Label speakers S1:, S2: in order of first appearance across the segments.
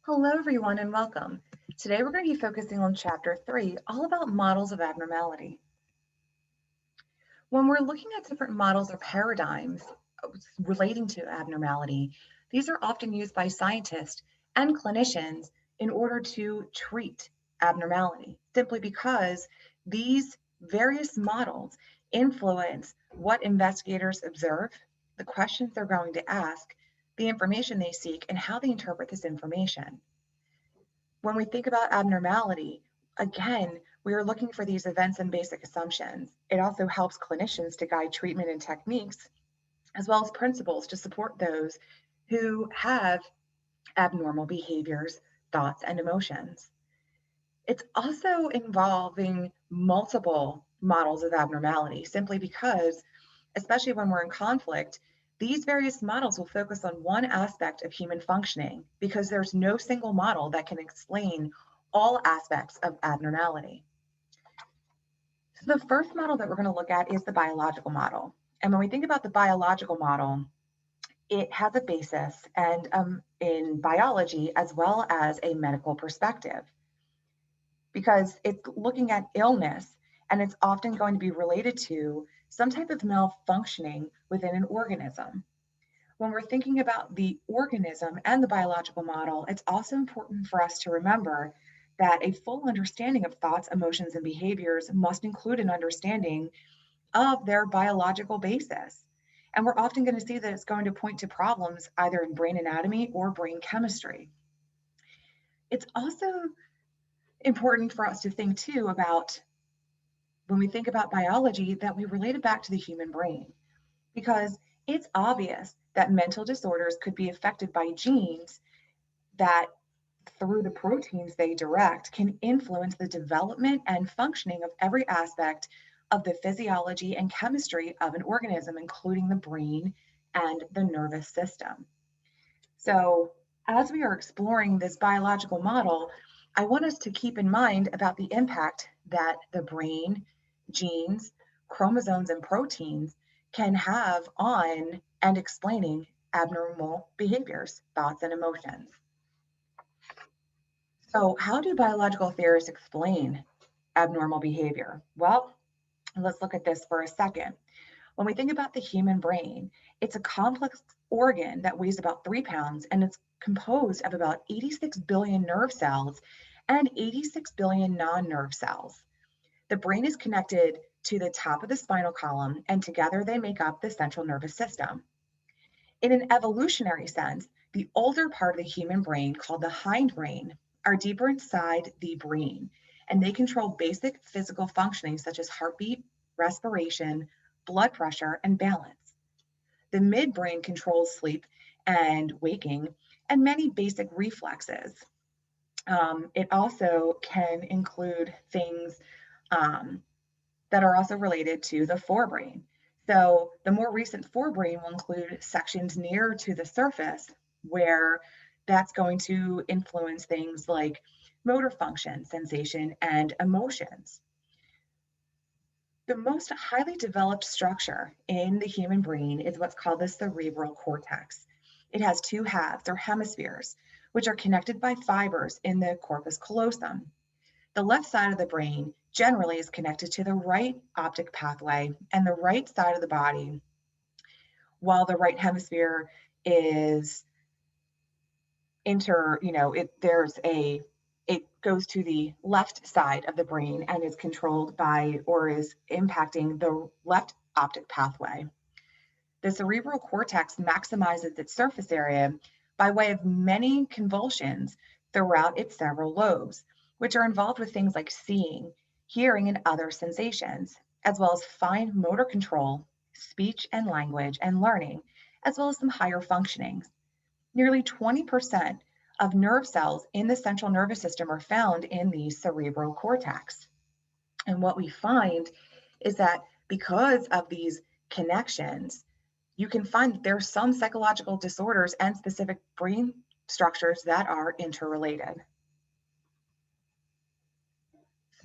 S1: Hello, everyone, and welcome. Today, we're going to be focusing on Chapter 3, all about models of abnormality. When we're looking at different models or paradigms relating to abnormality, these are often used by scientists and clinicians in order to treat abnormality, simply because these various models influence what investigators observe, the questions they're going to ask, the information they seek, and how they interpret this information. When we think about abnormality, again, we are looking for these events and basic assumptions. It also helps clinicians to guide treatment and techniques, as well as principles to support those who have abnormal behaviors, thoughts, and emotions. It's also involving multiple models of abnormality, simply because, especially when we're in conflict, these various models will focus on one aspect of human functioning because there's no single model that can explain all aspects of abnormality. So the first model that we're going to look at is the biological model. And when we think about the biological model, it has a basis and in biology as well as a medical perspective because it's looking at illness and it's often going to be related to some type of malfunctioning within an organism. When we're thinking about the organism and the biological model, it's also important for us to remember that a full understanding of thoughts, emotions, and behaviors must include an understanding of their biological basis. And we're often going to see that it's going to point to problems either in brain anatomy or brain chemistry. It's also important for us to think too about when we think about biology that we relate it back to the human brain because it's obvious that mental disorders could be affected by genes that, through the proteins they direct, can influence the development and functioning of every aspect of the physiology and chemistry of an organism, including the brain and the nervous system. So, as we are exploring this biological model, I want us to keep in mind about the impact that the brain, genes, chromosomes, and proteins can have on and explaining abnormal behaviors, thoughts, and emotions. So, how do biological theorists explain abnormal behavior? Well, let's look at this for a second. When we think about the human brain, it's a complex organ that weighs about 3 pounds and it's composed of about 86 billion nerve cells and 86 billion non nerve cells. The brain is connected to the top of the spinal column, and together they make up the central nervous system. In an evolutionary sense, the older part of the human brain, called the hindbrain, are deeper inside the brain, and they control basic physical functioning such as heartbeat, respiration, blood pressure, and balance. The midbrain controls sleep and waking and many basic reflexes. It also can include things um, that are also related to the forebrain. So the more recent forebrain will include sections near to the surface where that's going to influence things like motor function, sensation, and emotions. The most highly developed structure in the human brain is what's called the cerebral cortex. It has two halves or hemispheres, which are connected by fibers in the corpus callosum. The left side of the brain generally is connected to the right optic pathway and the right side of the body, while the right hemisphere is it goes to the left side of the brain and is controlled by or is impacting the left optic pathway. The cerebral cortex maximizes its surface area by way of many convolutions throughout its several lobes, which are involved with things like seeing, hearing, and other sensations, as well as fine motor control, speech and language, and learning, as well as some higher functionings. Nearly 20% of nerve cells in the central nervous system are found in the cerebral cortex. And what we find is that because of these connections, you can find that there are some psychological disorders and specific brain structures that are interrelated.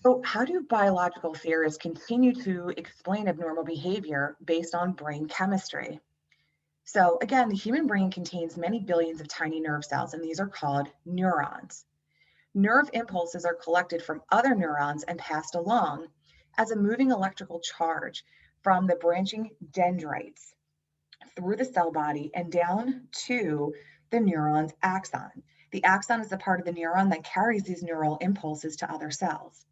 S1: So, how do biological theorists continue to explain abnormal behavior based on brain chemistry? So again, the human brain contains many billions of tiny nerve cells, and these are called neurons. Nerve impulses are collected from other neurons and passed along as a moving electrical charge from the branching dendrites through the cell body and down to the neuron's axon. The axon is the part of the neuron that carries these neural impulses to other cells.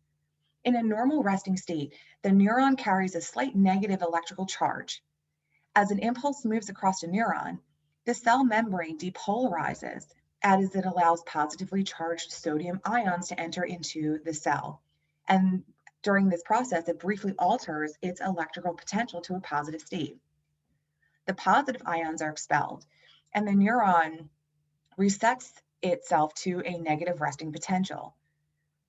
S1: In a normal resting state, the neuron carries a slight negative electrical charge. As an impulse moves across a neuron, the cell membrane depolarizes as it allows positively charged sodium ions to enter into the cell. And during this process, it briefly alters its electrical potential to a positive state. The positive ions are expelled, and the neuron resets itself to a negative resting potential.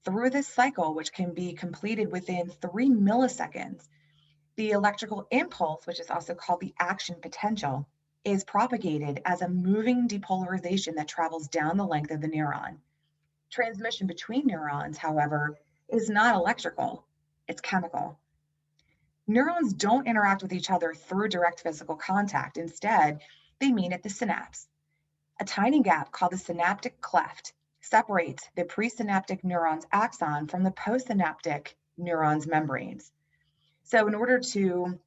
S1: Through this cycle, which can be completed within 3 milliseconds, the electrical impulse, which is also called the action potential, is propagated as a moving depolarization that travels down the length of the neuron. Transmission between neurons, however, is not electrical, it's chemical. Neurons don't interact with each other through direct physical contact. Instead, they meet at the synapse. A tiny gap called the synaptic cleft separates the presynaptic neuron's axon from the postsynaptic neuron's membranes. So in order to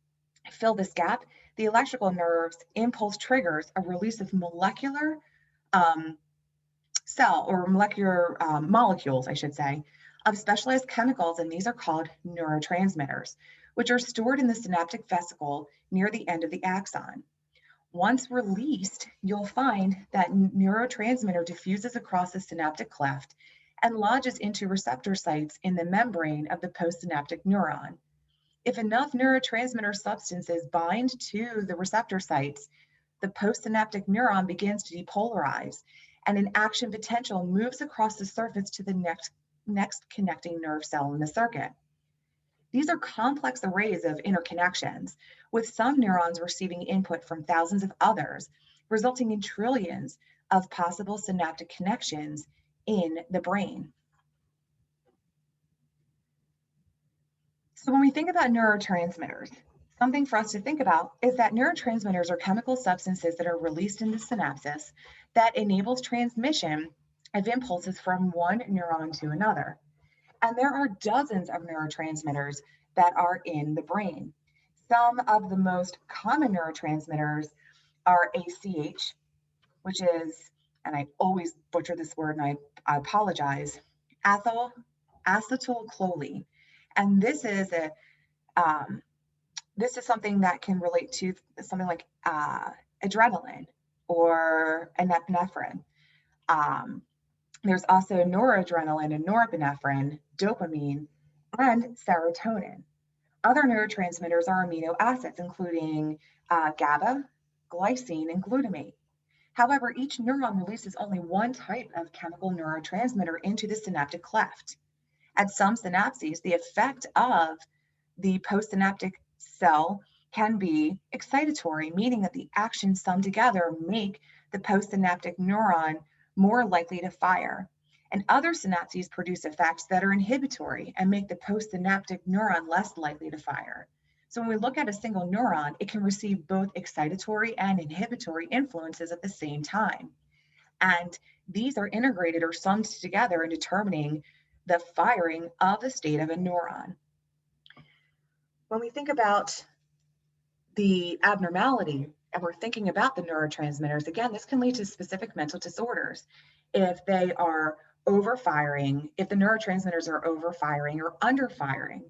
S1: fill this gap, the electrical nerve's impulse triggers a release of molecular cell or molecular molecules, I should say, of specialized chemicals, and these are called neurotransmitters, which are stored in the synaptic vesicle near the end of the axon. Once released, you'll find that neurotransmitter diffuses across the synaptic cleft and lodges into receptor sites in the membrane of the postsynaptic neuron. If enough neurotransmitter substances bind to the receptor sites, the postsynaptic neuron begins to depolarize, and an action potential moves across the surface to the next connecting nerve cell in the circuit. These are complex arrays of interconnections, with some neurons receiving input from thousands of others, resulting in trillions of possible synaptic connections in the brain. So when we think about neurotransmitters, something for us to think about is that neurotransmitters are chemical substances that are released in the synapses that enables transmission of impulses from one neuron to another. And there are dozens of neurotransmitters that are in the brain. Some of the most common neurotransmitters are ACH, which is, and I always butcher this word and I apologize, acetylcholine. And this is something that can relate to something like adrenaline or epinephrine. There's also noradrenaline and norepinephrine, dopamine, and serotonin. Other neurotransmitters are amino acids, including GABA, glycine, and glutamate. However, each neuron releases only one type of chemical neurotransmitter into the synaptic cleft. At some synapses, the effect of the postsynaptic cell can be excitatory, meaning that the actions summed together make the postsynaptic neuron more likely to fire. And other synapses produce effects that are inhibitory and make the postsynaptic neuron less likely to fire. So when we look at a single neuron, it can receive both excitatory and inhibitory influences at the same time. And these are integrated or summed together in determining the firing of the state of a neuron. When we think about the abnormality and we're thinking about the neurotransmitters, again, this can lead to specific mental disorders if they are overfiring, if the neurotransmitters are overfiring or underfiring.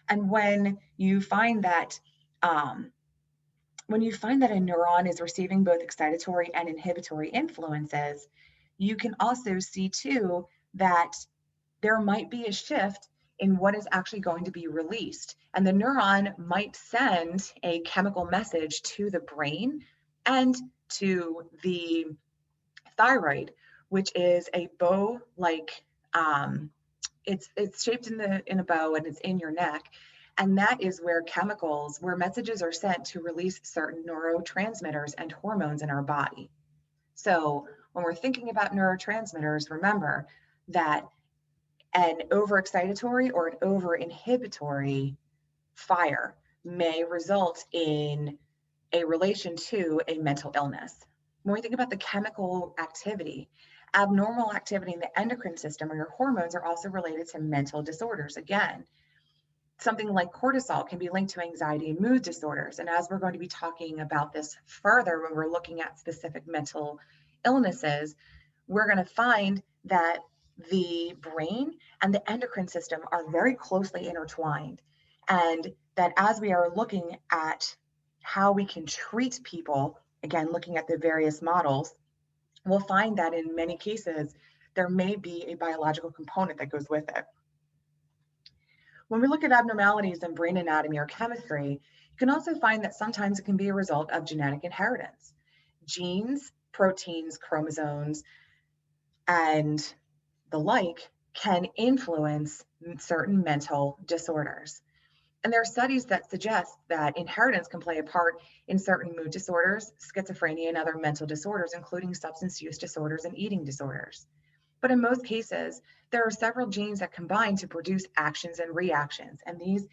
S1: And when you find that a neuron is receiving both excitatory and inhibitory influences, you can also see too that there might be a shift in what is actually going to be released. And the neuron might send a chemical message to the brain and to the thyroid, which is a bow-like, it's shaped in a bow and it's in your neck. And that is where messages are sent to release certain neurotransmitters and hormones in our body. So when we're thinking about neurotransmitters, remember that an overexcitatory or an over-inhibitory fire may result in a relation to a mental illness. When we think about the chemical activity, abnormal activity in the endocrine system or your hormones are also related to mental disorders. Again, something like cortisol can be linked to anxiety and mood disorders. And as we're going to be talking about this further when we're looking at specific mental illnesses, we're going to find that the brain and the endocrine system are very closely intertwined. And that as we are looking at how we can treat people, again, looking at the various models, we'll find that in many cases, there may be a biological component that goes with it. When we look at abnormalities in brain anatomy or chemistry, you can also find that sometimes it can be a result of genetic inheritance. Genes, proteins, chromosomes, and the like can influence certain mental disorders. And there are studies that suggest that inheritance can play a part in certain mood disorders, schizophrenia, and other mental disorders, including substance use disorders and eating disorders. But in most cases, there are several genes that combine to produce actions and reactions. And these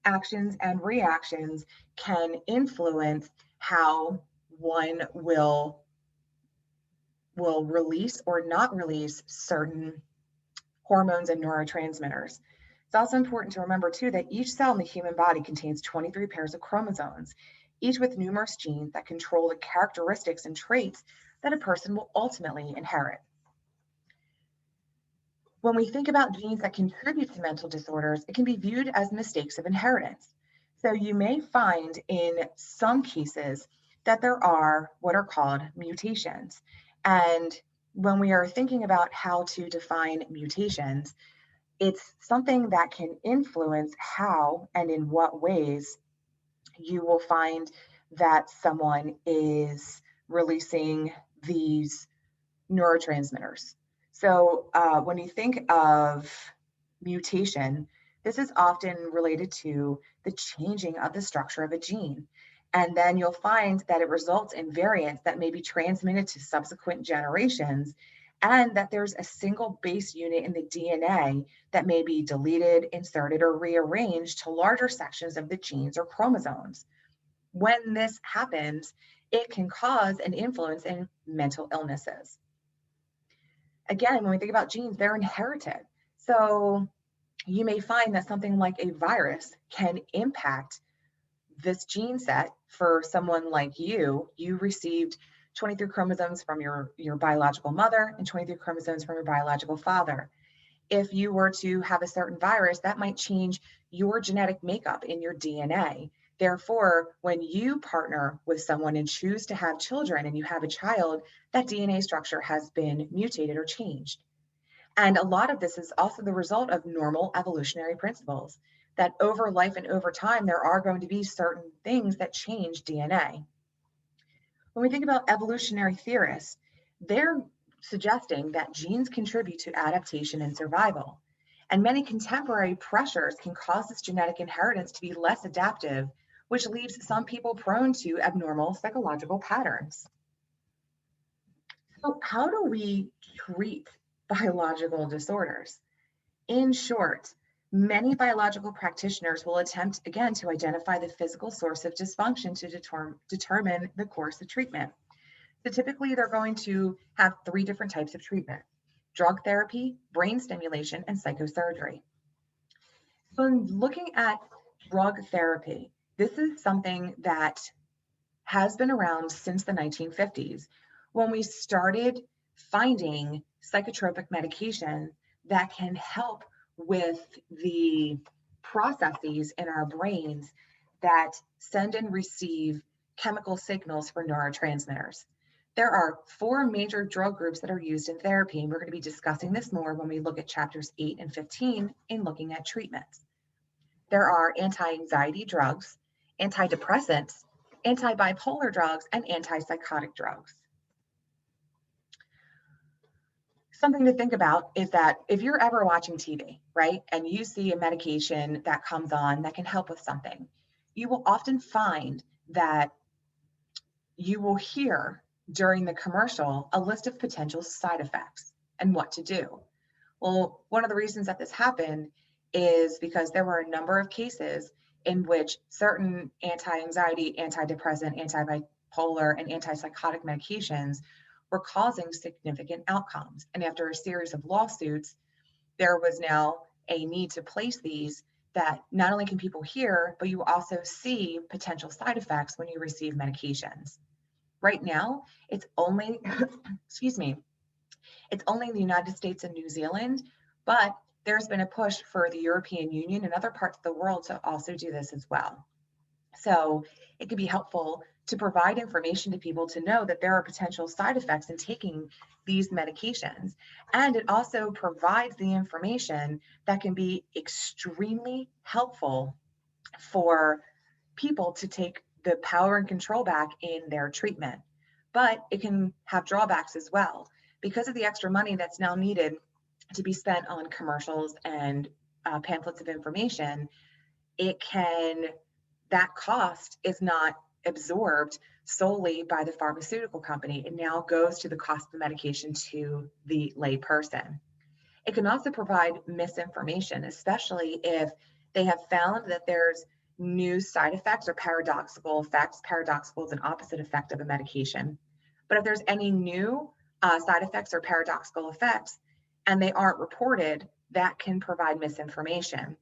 S1: actions and reactions can influence how one will release or not release certain hormones and neurotransmitters. It's also important to remember, too, that each cell in the human body contains 23 pairs of chromosomes, each with numerous genes that control the characteristics and traits that a person will ultimately inherit. When we think about genes that contribute to mental disorders, it can be viewed as mistakes of inheritance. So you may find in some cases that there are what are called mutations. And when we are thinking about how to define mutations, it's something that can influence how and in what ways you will find that someone is releasing these neurotransmitters. So when you think of mutation, this is often related to the changing of the structure of a gene. And then you'll find that it results in variants that may be transmitted to subsequent generations, and that there's a single base unit in the DNA that may be deleted, inserted, or rearranged to larger sections of the genes or chromosomes. When this happens, it can cause an influence in mental illnesses. Again, when we think about genes, they're inherited. So you may find that something like a virus can impact this gene set. For someone like you received 23 chromosomes from your biological mother and 23 chromosomes from your biological father. If you were to have a certain virus, that might change your genetic makeup in your DNA. Therefore, when you partner with someone and choose to have children and you have a child, that DNA structure has been mutated or changed. And a lot of this is also the result of normal evolutionary principles, that over life and over time, there are going to be certain things that change DNA. When we think about evolutionary theorists, they're suggesting that genes contribute to adaptation and survival. And many contemporary pressures can cause this genetic inheritance to be less adaptive, which leaves some people prone to abnormal psychological patterns. So, how do we treat biological disorders? In short, many biological practitioners will attempt again to identify the physical source of dysfunction to determine the course of treatment. So typically they're going to have 3 different types of treatment: drug therapy, brain stimulation, and psychosurgery. So in looking at drug therapy, this is something that has been around since the 1950s, when we started finding psychotropic medication that can help with the processes in our brains that send and receive chemical signals for neurotransmitters. There are 4 major drug groups that are used in therapy, and we're going to be discussing this more when we look at chapters 8 and 15 in looking at treatments. There are anti-anxiety drugs, antidepressants, anti-bipolar drugs, and antipsychotic drugs. Something to think about is that if you're ever watching TV, right, and you see a medication that comes on that can help with something, you will often find that you will hear during the commercial a list of potential side effects and what to do. Well, one of the reasons that this happened is because there were a number of cases in which certain anti-anxiety, antidepressant, anti-bipolar, and antipsychotic medications were causing significant outcomes. And after a series of lawsuits, there was now a need to place these that not only can people hear, but you also see potential side effects when you receive medications. Right now, it's only, excuse me, it's only in the United States and New Zealand, but there's been a push for the European Union and other parts of the world to also do this as well. So it can be helpful to provide information to people to know that there are potential side effects in taking these medications. And it also provides the information that can be extremely helpful for people to take the power and control back in their treatment. But it can have drawbacks as well. Because of the extra money that's now needed to be spent on commercials and pamphlets of information, that cost is not absorbed solely by the pharmaceutical company. It now goes to the cost of the medication to the lay person. It can also provide misinformation, especially if they have found that there's new side effects or paradoxical effects. Paradoxical is an opposite effect of a medication. But if there's any new side effects or paradoxical effects and they aren't reported, that can provide misinformation.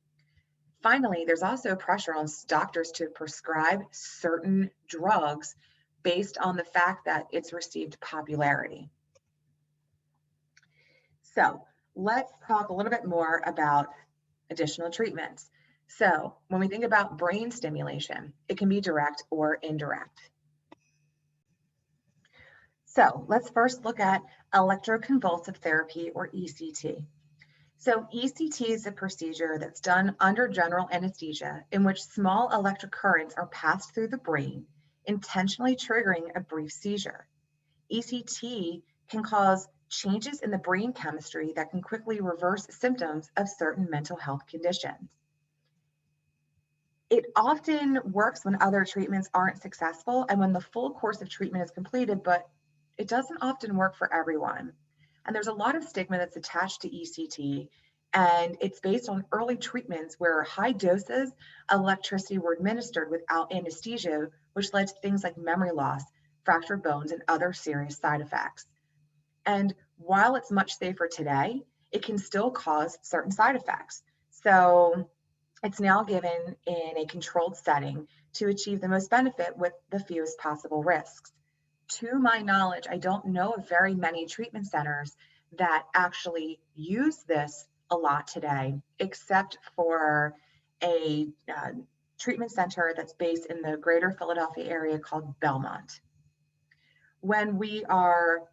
S1: Finally, there's also pressure on doctors to prescribe certain drugs based on the fact that it's received popularity. So let's talk a little bit more about additional treatments. So when we think about brain stimulation, it can be direct or indirect. So let's first look at electroconvulsive therapy, or ECT. So ECT is a procedure that's done under general anesthesia in which small electric currents are passed through the brain, intentionally triggering a brief seizure. ECT can cause changes in the brain chemistry that can quickly reverse symptoms of certain mental health conditions. It often works when other treatments aren't successful and when the full course of treatment is completed, but it doesn't often work for everyone. And there's a lot of stigma that's attached to ECT, and it's based on early treatments where high doses of electricity were administered without anesthesia, which led to things like memory loss, fractured bones, and other serious side effects. And while it's much safer today, it can still cause certain side effects. So it's now given in a controlled setting to achieve the most benefit with the fewest possible risks. To my knowledge, I don't know of very many treatment centers that actually use this a lot today, except for a treatment center that's based in the greater Philadelphia area called Belmont. When we are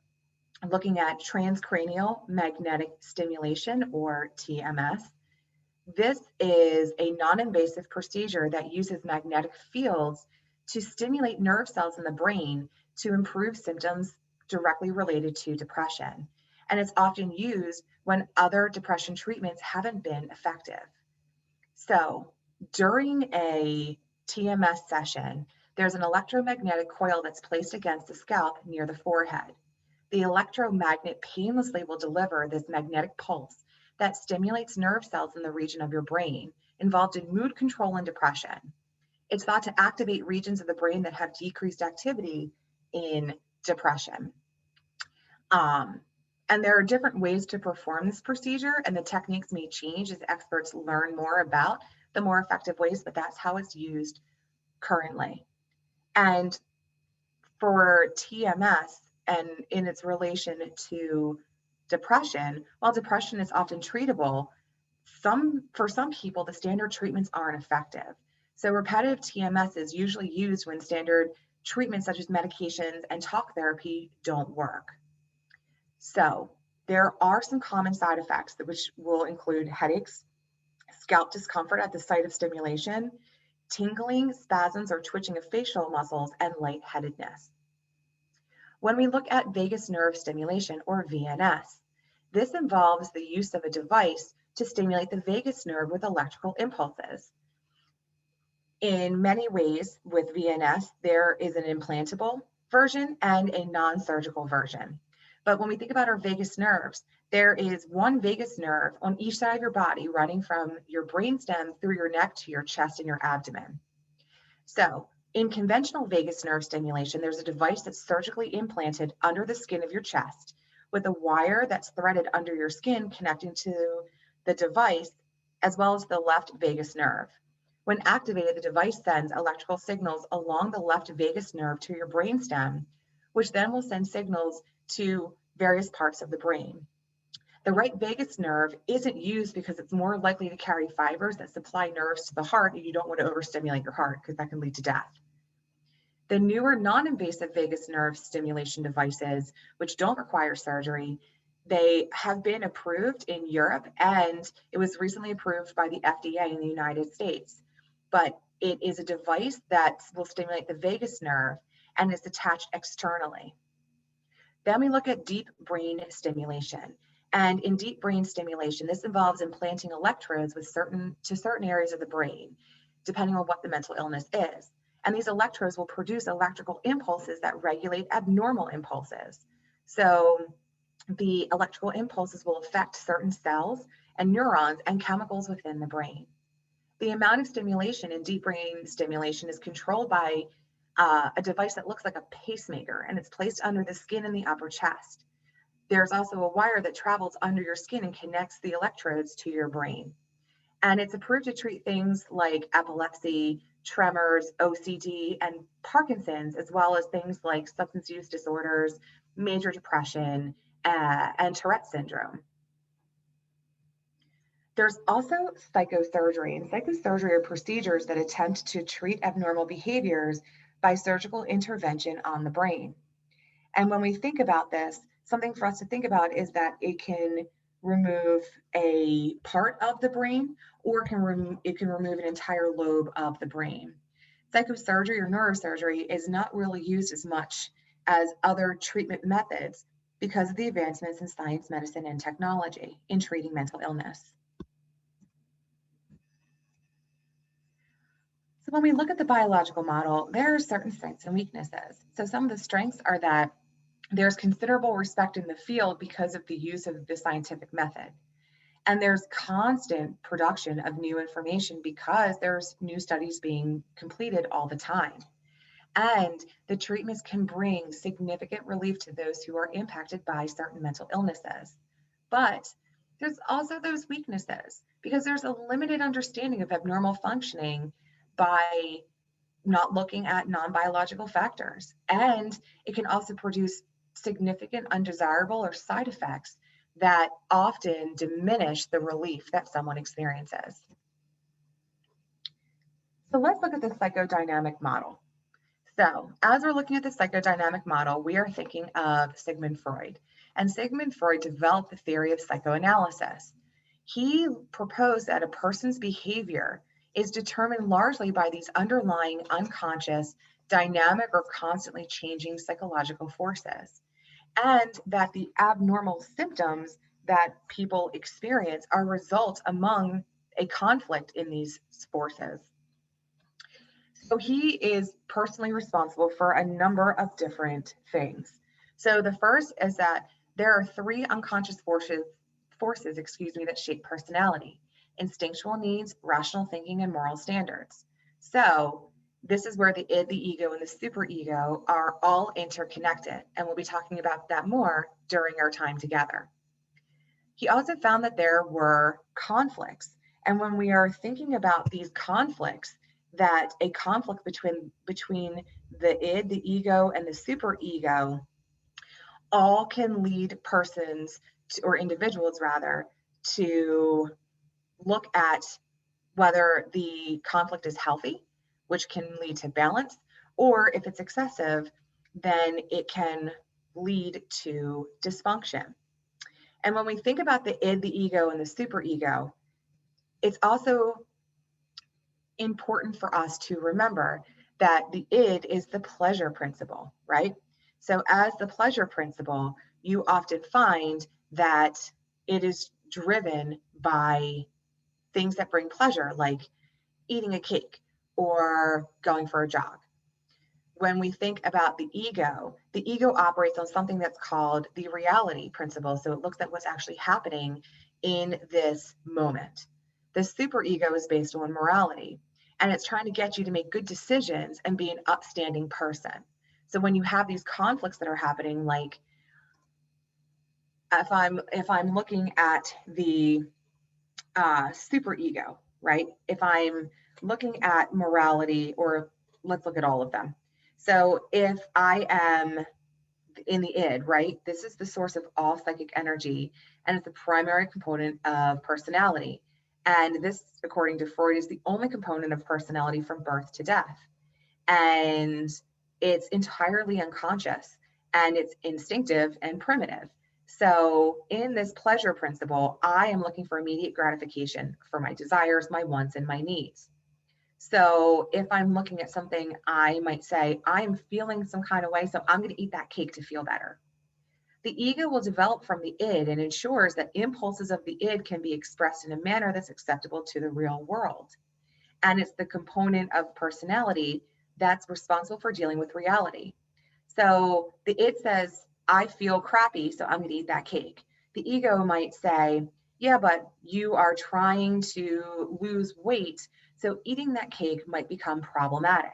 S1: looking at transcranial magnetic stimulation, or TMS, this is a non-invasive procedure that uses magnetic fields to stimulate nerve cells in the brain to improve symptoms directly related to depression. And it's often used when other depression treatments haven't been effective. So during a TMS session, there's an electromagnetic coil that's placed against the scalp near the forehead. The electromagnet painlessly will deliver this magnetic pulse that stimulates nerve cells in the region of your brain involved in mood control and depression. It's thought to activate regions of the brain that have decreased activity in depression. And there are different ways to perform this procedure, and the techniques may change as experts learn more about the more effective ways, but that's how it's used currently. And for TMS and in its relation to depression, while depression is often treatable, for some people, the standard treatments aren't effective. So repetitive TMS is usually used when standard treatments such as medications and talk therapy don't work. So there are some common side effects which will include headaches, scalp discomfort at the site of stimulation, tingling, spasms or twitching of facial muscles, and lightheadedness. When we look at vagus nerve stimulation, or VNS, this involves the use of a device to stimulate the vagus nerve with electrical impulses. In many ways with VNS, there is an implantable version and a non-surgical version. But when we think about our vagus nerves, there is one vagus nerve on each side of your body running from your brainstem through your neck to your chest and your abdomen. So, in conventional vagus nerve stimulation, there's a device that's surgically implanted under the skin of your chest with a wire that's threaded under your skin connecting to the device as well as the left vagus nerve. When activated, the device sends electrical signals along the left vagus nerve to your brainstem, which then will send signals to various parts of the brain. The right vagus nerve isn't used because it's more likely to carry fibers that supply nerves to the heart, and you don't want to overstimulate your heart because that can lead to death. The newer non-invasive vagus nerve stimulation devices, which don't require surgery, they have been approved in Europe, and it was recently approved by the FDA in the United States. But it is a device that will stimulate the vagus nerve and is attached externally. Then we look at deep brain stimulation. And in deep brain stimulation, this involves implanting electrodes with certain areas of the brain, depending on what the mental illness is. And these electrodes will produce electrical impulses that regulate abnormal impulses. So the electrical impulses will affect certain cells and neurons and chemicals within the brain. The amount of stimulation in deep brain stimulation is controlled by a device that looks like a pacemaker, and it's placed under the skin in the upper chest. There's also a wire that travels under your skin and connects the electrodes to your brain. And it's approved to treat things like epilepsy, tremors, OCD, and Parkinson's, as well as things like substance use disorders, major depression, and Tourette syndrome. There's also psychosurgery, and psychosurgery are procedures that attempt to treat abnormal behaviors by surgical intervention on the brain. And when we think about this, something for us to think about is that it can remove a part of the brain, or it can remove an entire lobe of the brain. Psychosurgery or neurosurgery is not really used as much as other treatment methods because of the advancements in science, medicine, and technology in treating mental illness. So when we look at the biological model, there are certain strengths and weaknesses. So some of the strengths are that there's considerable respect in the field because of the use of the scientific method. And there's constant production of new information because there's new studies being completed all the time. And the treatments can bring significant relief to those who are impacted by certain mental illnesses. But there's also those weaknesses because there's a limited understanding of abnormal functioning by not looking at non-biological factors. And it can also produce significant undesirable or side effects that often diminish the relief that someone experiences. So let's look at the psychodynamic model. So as we're looking at the psychodynamic model, we are thinking of Sigmund Freud. And Sigmund Freud developed the theory of psychoanalysis. He proposed that a person's behavior is determined largely by these underlying unconscious, dynamic, or constantly changing psychological forces, and that the abnormal symptoms that people experience are results among a conflict in these forces. So he is personally responsible for a number of different things. So the first is that there are three unconscious forces that shape personality: instinctual needs, rational thinking, and moral standards. So this is where the id, the ego, and the superego are all interconnected, and we'll be talking about that more during our time together. He also found that there were conflicts, and when we are thinking about these conflicts, that a conflict between the id, the ego, and the superego all can lead persons or individuals rather to look at whether the conflict is healthy, which can lead to balance, or if it's excessive, then it can lead to dysfunction. And when we think about the id, the ego, and the superego, it's also important for us to remember that the id is the pleasure principle, right? So as the pleasure principle, you often find that it is driven by things that bring pleasure, like eating a cake or going for a jog. when we think about the ego operates on something that's called the reality principle. So it looks at what's actually happening in this moment. The superego is based on morality, and it's trying to get you to make good decisions and be an upstanding person. So when you have these conflicts that are happening, like if I'm looking at the superego, right? If I'm looking at morality, or let's look at all of them. So if I am in the id, right? This is the source of all psychic energy, and it's the primary component of personality. And this, according to Freud, is the only component of personality from birth to death. And it's entirely unconscious, and it's instinctive and primitive. So, in this pleasure principle, I am looking for immediate gratification for my desires, my wants, and my needs. So if I'm looking at something, I might say, I am feeling some kind of way, so I'm going to eat that cake to feel better. The ego will develop from the id and ensures that impulses of the id can be expressed in a manner that's acceptable to the real world. And it's the component of personality that's responsible for dealing with reality. So the id says, I feel crappy, so I'm going to eat that cake. The ego might say, yeah, but you are trying to lose weight, so eating that cake might become problematic.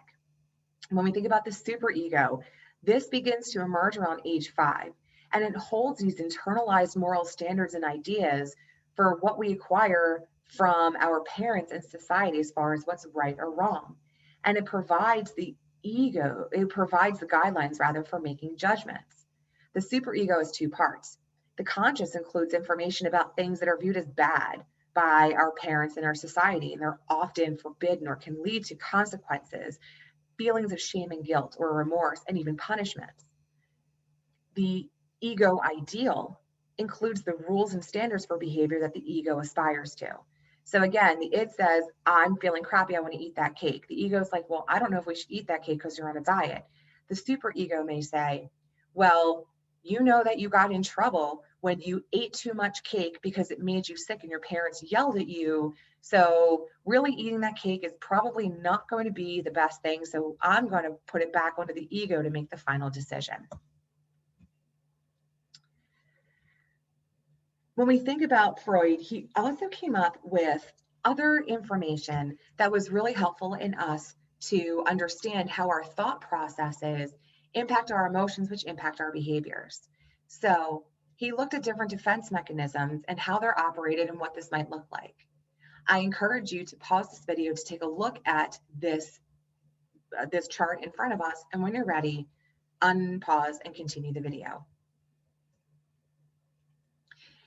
S1: When we think about the superego, this begins to emerge around age 5, and it holds these internalized moral standards and ideas for what we acquire from our parents and society as far as what's right or wrong. And it provides the guidelines rather for making judgments. The superego is two parts. The conscious includes information about things that are viewed as bad by our parents and our society, and they're often forbidden or can lead to consequences, feelings of shame and guilt or remorse, and even punishments. The ego ideal includes the rules and standards for behavior that the ego aspires to. So again, the id says, I'm feeling crappy, I want to eat that cake. The ego is like, well, I don't know if we should eat that cake because you're on a diet. The superego may say, well, you know that you got in trouble when you ate too much cake because it made you sick and your parents yelled at you. So really eating that cake is probably not going to be the best thing. So I'm going to put it back onto the ego to make the final decision. When we think about Freud, he also came up with other information that was really helpful in us to understand how our thought processes impact our emotions, which impact our behaviors. So he looked at different defense mechanisms and how they're operated and what this might look like. I encourage you to pause this video to take a look at this chart in front of us, and when you're ready, unpause and continue the video.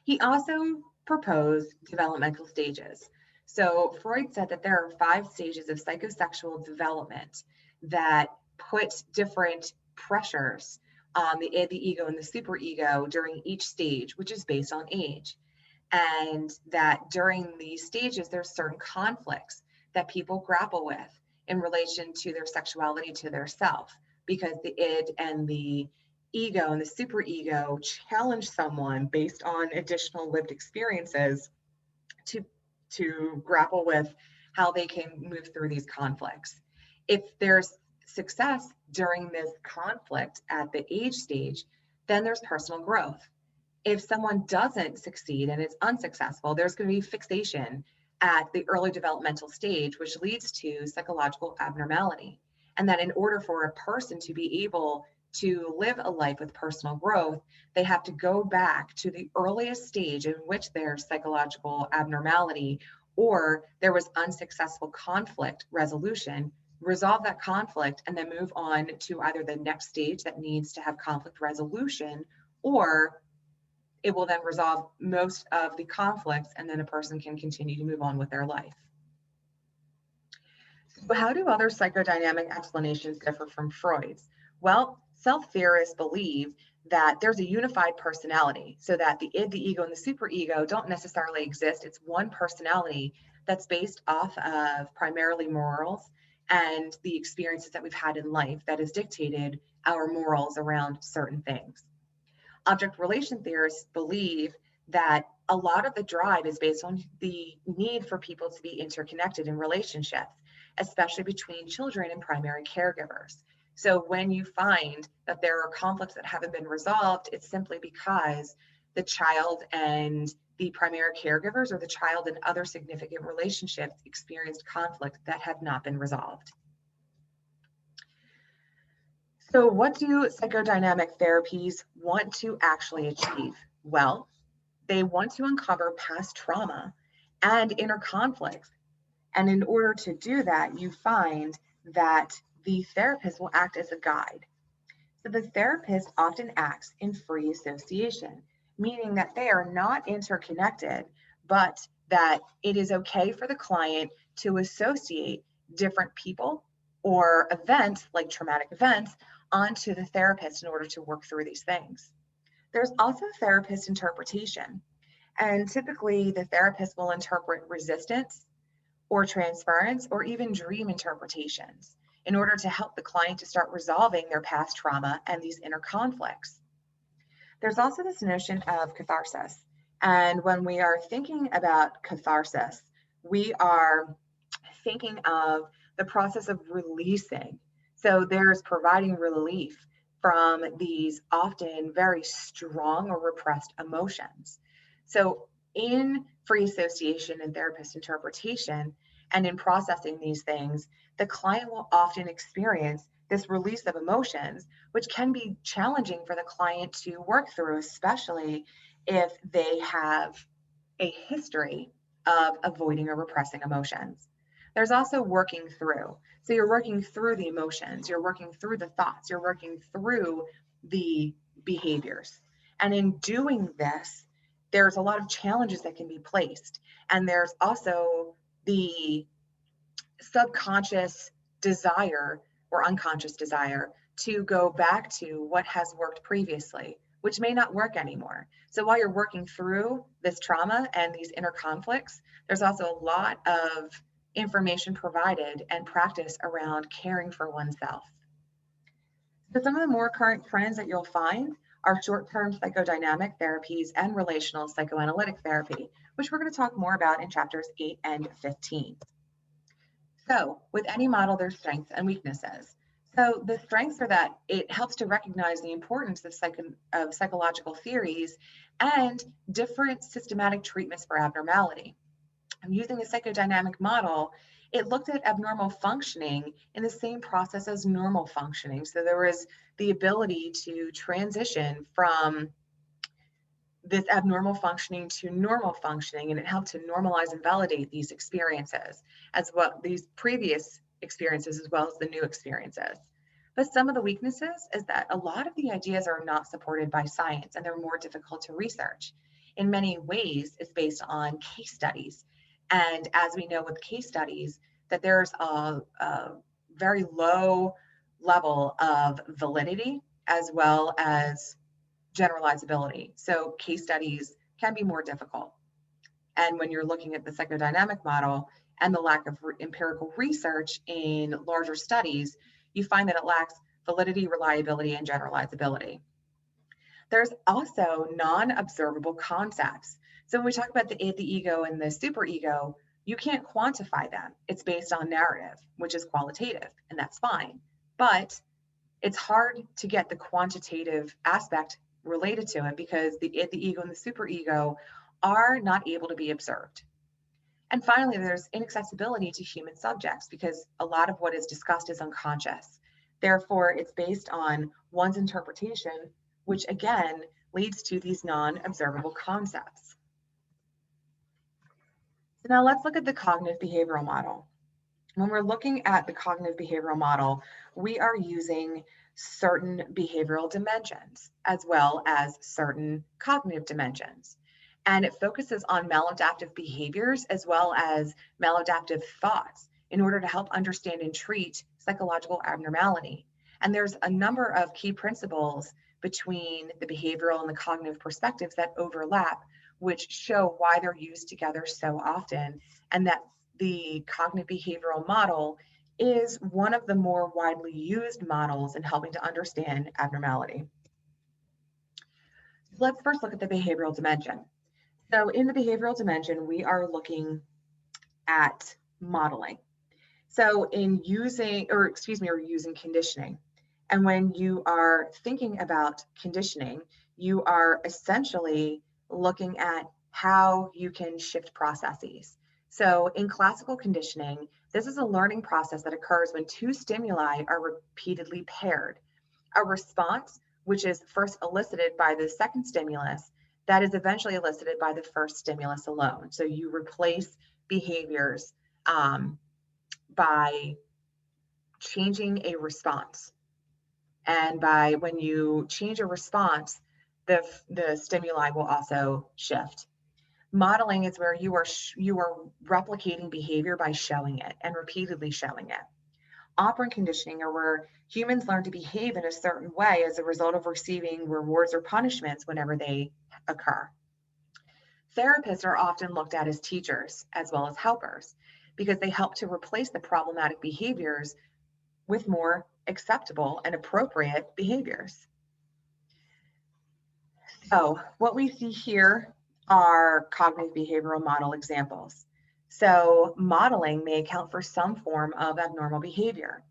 S1: He also proposed developmental stages. So Freud said that there are 5 stages of psychosexual development that put different pressures on the id, the ego, and the superego during each stage, which is based on age. And that during these stages, there's certain conflicts that people grapple with in relation to their sexuality, to their self, because the id and the ego and the superego challenge someone based on additional lived experiences to grapple with how they can move through these conflicts. If there's success during this conflict at the age stage, then there's personal growth. If someone doesn't succeed and is unsuccessful, there's going to be fixation at the early developmental stage, which leads to psychological abnormality. And that in order for a person to be able to live a life with personal growth, they have to go back to the earliest stage in which there's psychological abnormality or there was unsuccessful conflict resolution, resolve that conflict, and then move on to either the next stage that needs to have conflict resolution, or it will then resolve most of the conflicts, and then a person can continue to move on with their life. So how do other psychodynamic explanations differ from Freud's? Well, self-theorists believe that there's a unified personality, so that the id, the ego, and the superego don't necessarily exist. It's one personality that's based off of primarily morals and the experiences that we've had in life that has dictated our morals around certain things. Object relation theorists believe that a lot of the drive is based on the need for people to be interconnected in relationships, especially between children and primary caregivers. So when you find that there are conflicts that haven't been resolved, it's simply because the child and the primary caregivers or the child and other significant relationships experienced conflict that have not been resolved. So what do psychodynamic therapies want to actually achieve? Well, they want to uncover past trauma and inner conflicts. And in order to do that, you find that the therapist will act as a guide. So the therapist often acts in free association, meaning that they are not interconnected, but that it is okay for the client to associate different people or events, like traumatic events, onto the therapist in order to work through these things. There's also therapist interpretation. And typically, the therapist will interpret resistance or transference or even dream interpretations in order to help the client to start resolving their past trauma and these inner conflicts. There's also this notion of catharsis. And when we are thinking about catharsis, we are thinking of the process of releasing. So there's providing relief from these often very strong or repressed emotions. So in free association and therapist interpretation, and in processing these things, the client will often experience this release of emotions, which can be challenging for the client to work through, especially if they have a history of avoiding or repressing emotions. There's also working through. So you're working through the emotions, you're working through the thoughts, you're working through the behaviors. And in doing this, there's a lot of challenges that can be placed. And there's also the subconscious desire or unconscious desire to go back to what has worked previously, which may not work anymore. So while you're working through this trauma and these inner conflicts, there's also a lot of information provided and practice around caring for oneself. So some of the more current trends that you'll find are short-term psychodynamic therapies and relational psychoanalytic therapy, which we're going to talk more about in chapters 8 and 15. So with any model, there's strengths and weaknesses. So the strengths are that it helps to recognize the importance of psychological theories and different systematic treatments for abnormality. Using the psychodynamic model, it looked at abnormal functioning in the same process as normal functioning. So there was the ability to transition from this abnormal functioning to normal functioning, and it helped to normalize and validate these experiences as well, these previous experiences as well as the new experiences. But some of the weaknesses is that a lot of the ideas are not supported by science and they're more difficult to research. In many ways, it's based on case studies. And as we know with case studies, that there's a very low level of validity as well as generalizability. So case studies can be more difficult. And when you're looking at the psychodynamic model and the lack of empirical research in larger studies, you find that it lacks validity, reliability, and generalizability. There's also non-observable concepts. So when we talk about the ego and the superego, you can't quantify them. It's based on narrative, which is qualitative, and that's fine. But it's hard to get the quantitative aspect related to it because the ego and the superego are not able to be observed. And finally, there's inaccessibility to human subjects because a lot of what is discussed is unconscious. Therefore, it's based on one's interpretation, which again leads to these non-observable concepts. So now let's look at the cognitive behavioral model. When we're looking at the cognitive behavioral model, we are using certain behavioral dimensions as well as certain cognitive dimensions. And it focuses on maladaptive behaviors as well as maladaptive thoughts in order to help understand and treat psychological abnormality. And there's a number of key principles between the behavioral and the cognitive perspectives that overlap, which show why they're used together so often, and that the cognitive behavioral model is one of the more widely used models in helping to understand abnormality. Let's first look at the behavioral dimension. So in the behavioral dimension, we are looking at modeling. So in using, or using conditioning. And when you are thinking about conditioning, you are essentially looking at how you can shift processes. So in classical conditioning, this is a learning process that occurs when two stimuli are repeatedly paired. A response, which is first elicited by the second stimulus, that is eventually elicited by the first stimulus alone. So you replace behaviors by changing a response. And by when you change a response, the stimuli will also shift. Modeling is where you are replicating behavior by showing it and repeatedly showing it. Operant conditioning are where humans learn to behave in a certain way as a result of receiving rewards or punishments whenever they occur. Therapists are often looked at as teachers as well as helpers because they help to replace the problematic behaviors with more acceptable and appropriate behaviors. So, what we see here are cognitive behavioral model examples. So, modeling may account for some form of abnormal behavior.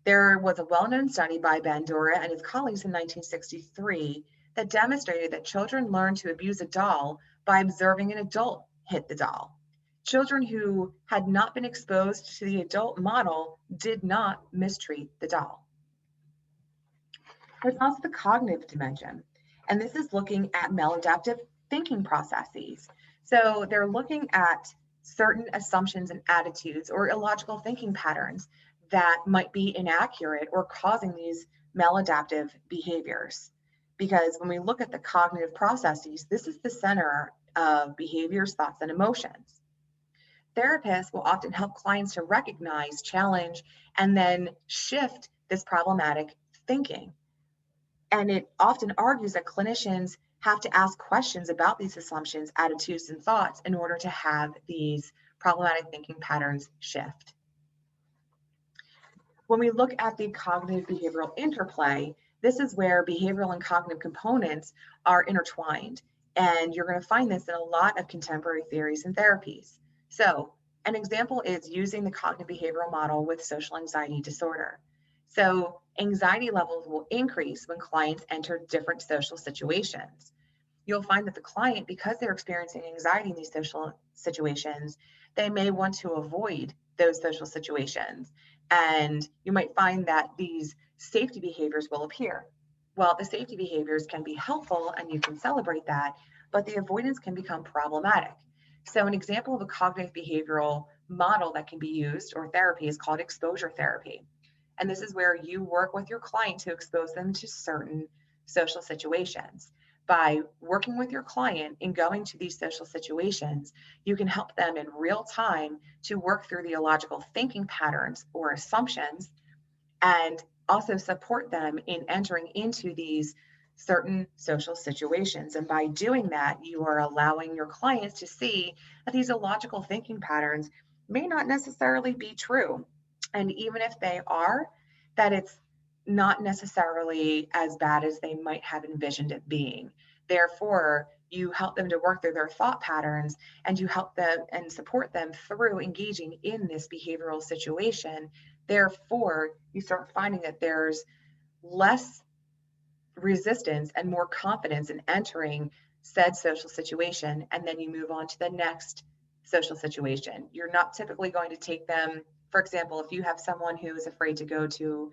S1: There was a well known study by Bandura and his colleagues in 1963 that demonstrated that children learn to abuse a doll by observing an adult hit the doll. Children who had not been exposed to the adult model did not mistreat the doll. There's also the cognitive dimension, and this is looking at maladaptive thinking processes. So they're looking at certain assumptions and attitudes or illogical thinking patterns that might be inaccurate or causing these maladaptive behaviors. Because when we look at the cognitive processes, this is the center of behaviors, thoughts, and emotions. Therapists will often help clients to recognize, challenge, and then shift this problematic thinking. And it often argues that clinicians have to ask questions about these assumptions, attitudes, and thoughts in order to have these problematic thinking patterns shift. When we look at the cognitive behavioral interplay, this is where behavioral and cognitive components are intertwined. And you're going to find this in a lot of contemporary theories and therapies. So, an example is using the cognitive behavioral model with social anxiety disorder. So, anxiety levels will increase when clients enter different social situations. You'll find that the client, because they're experiencing anxiety in these social situations, they may want to avoid those social situations. And you might find that these safety behaviors will appear. Well, the safety behaviors can be helpful and you can celebrate that, but the avoidance can become problematic. So, an example of a cognitive behavioral model that can be used or therapy is called exposure therapy. And this is where you work with your client to expose them to certain social situations. By working with your client and going to these social situations, you can help them in real time to work through the illogical thinking patterns or assumptions and also support them in entering into these certain social situations. And by doing that, you are allowing your clients to see that these illogical thinking patterns may not necessarily be true. And even if they are, that it's not necessarily as bad as they might have envisioned it being. Therefore, you help them to work through their thought patterns and you help them and support them through engaging in this behavioral situation. Therefore, you start finding that there's less resistance and more confidence in entering said social situation. And then you move on to the next social situation. You're not typically going to take them, for example, if you have someone who is afraid to go to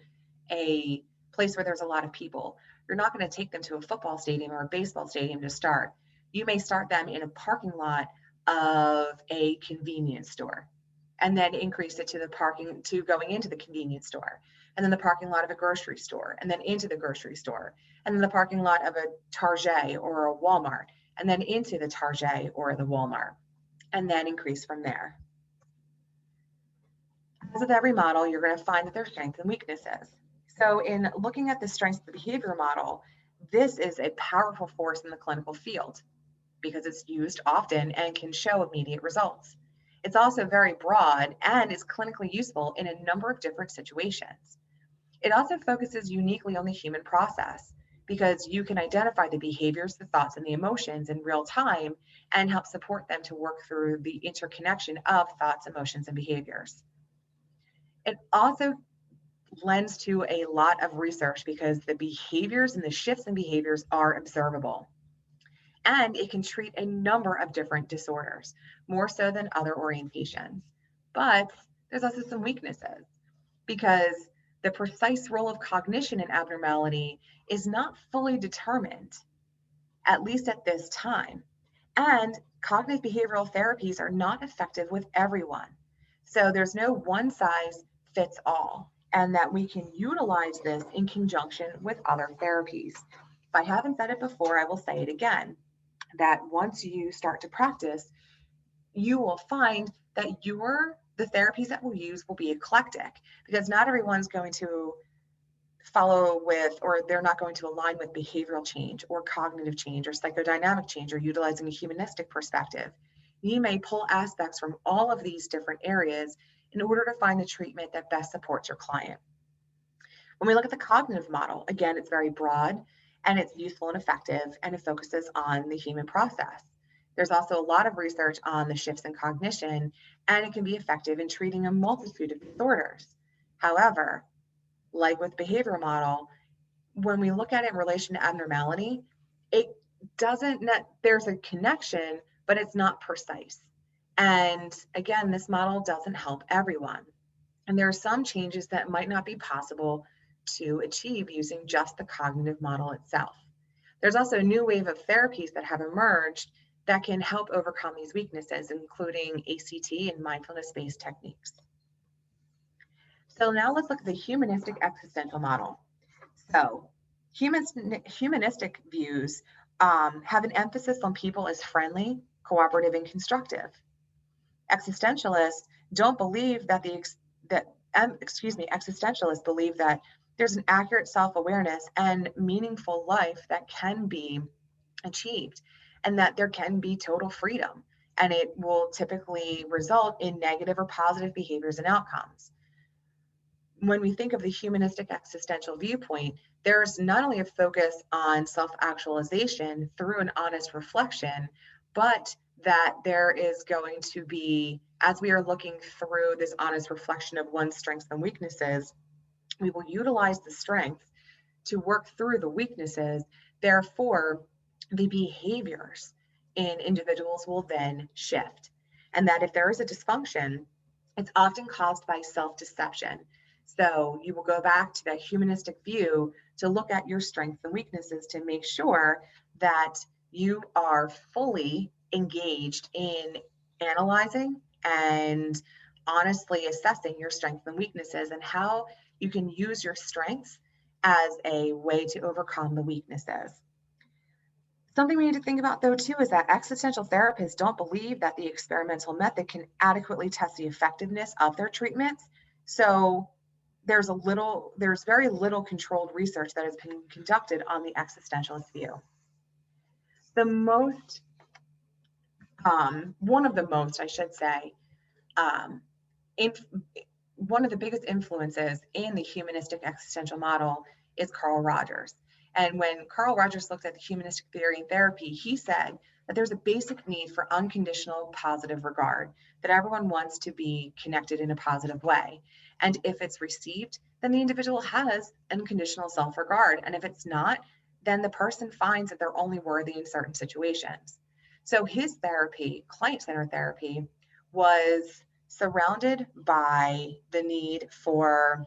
S1: a place where there's a lot of people, you're not going to take them to a football stadium or a baseball stadium to start. You may start them in a parking lot of a convenience store and then increase it to the parking to going into the convenience store and then the parking lot of a grocery store and then into the grocery store and then the parking lot of a Target or a Walmart and then into the Target or the Walmart and then increase from there. As with every model, you're going to find that there are strengths and weaknesses. So in looking at the strengths of the behavior model, this is a powerful force in the clinical field because it's used often and can show immediate results. It's also very broad and is clinically useful in a number of different situations. It also focuses uniquely on the human process because you can identify the behaviors, the thoughts, and the emotions in real time and help support them to work through the interconnection of thoughts, emotions, and behaviors. It also lends to a lot of research because the behaviors and the shifts in behaviors are observable. And it can treat a number of different disorders, more so than other orientations. But there's also some weaknesses because the precise role of cognition in abnormality is not fully determined, at least at this time. And cognitive behavioral therapies are not effective with everyone. So there's no one size fits all, and that we can utilize this in conjunction with other therapies. If I haven't said it before, I will say it again, that once you start to practice, you will find that the therapies that we'll use will be eclectic because not everyone's going to follow with, or they're not going to align with behavioral change or cognitive change or psychodynamic change or utilizing a humanistic perspective. You may pull aspects from all of these different areas in order to find the treatment that best supports your client. When we look at the cognitive model, again, it's very broad and it's useful and effective, and it focuses on the human process. There's also a lot of research on the shifts in cognition, and it can be effective in treating a multitude of disorders. However, like with behavioral model, when we look at it in relation to abnormality, it doesn't, there's a connection, but it's not precise. And again, this model doesn't help everyone. And there are some changes that might not be possible to achieve using just the cognitive model itself. There's also a new wave of therapies that have emerged that can help overcome these weaknesses, including ACT and mindfulness-based techniques. So now let's look at the humanistic existential model. So humanistic views have an emphasis on people as friendly, cooperative, and constructive. Existentialists don't believe that existentialists believe that there's an accurate self-awareness and meaningful life that can be achieved, and that there can be total freedom, and it will typically result in negative or positive behaviors and outcomes. When we think of the humanistic existential viewpoint, there's not only a focus on self-actualization through an honest reflection, but that there is going to be, as we are looking through this honest reflection of one's strengths and weaknesses, we will utilize the strengths to work through the weaknesses. Therefore, the behaviors in individuals will then shift. And that if there is a dysfunction, it's often caused by self-deception. So you will go back to that humanistic view to look at your strengths and weaknesses to make sure that you are fully engaged in analyzing and honestly assessing your strengths and weaknesses and how you can use your strengths as a way to overcome the weaknesses. Something we need to think about, though, too, is that existential therapists don't believe that the experimental method can adequately test the effectiveness of their treatments. So there's very little controlled research that has been conducted on the existentialist view. One of the biggest influences in the humanistic existential model is Carl Rogers. And when Carl Rogers looked at the humanistic theory and therapy, he said that there's a basic need for unconditional positive regard, that everyone wants to be connected in a positive way. And if it's received, then the individual has unconditional self-regard. And if it's not, then the person finds that they're only worthy in certain situations. So his therapy, client-centered therapy, was surrounded by the need for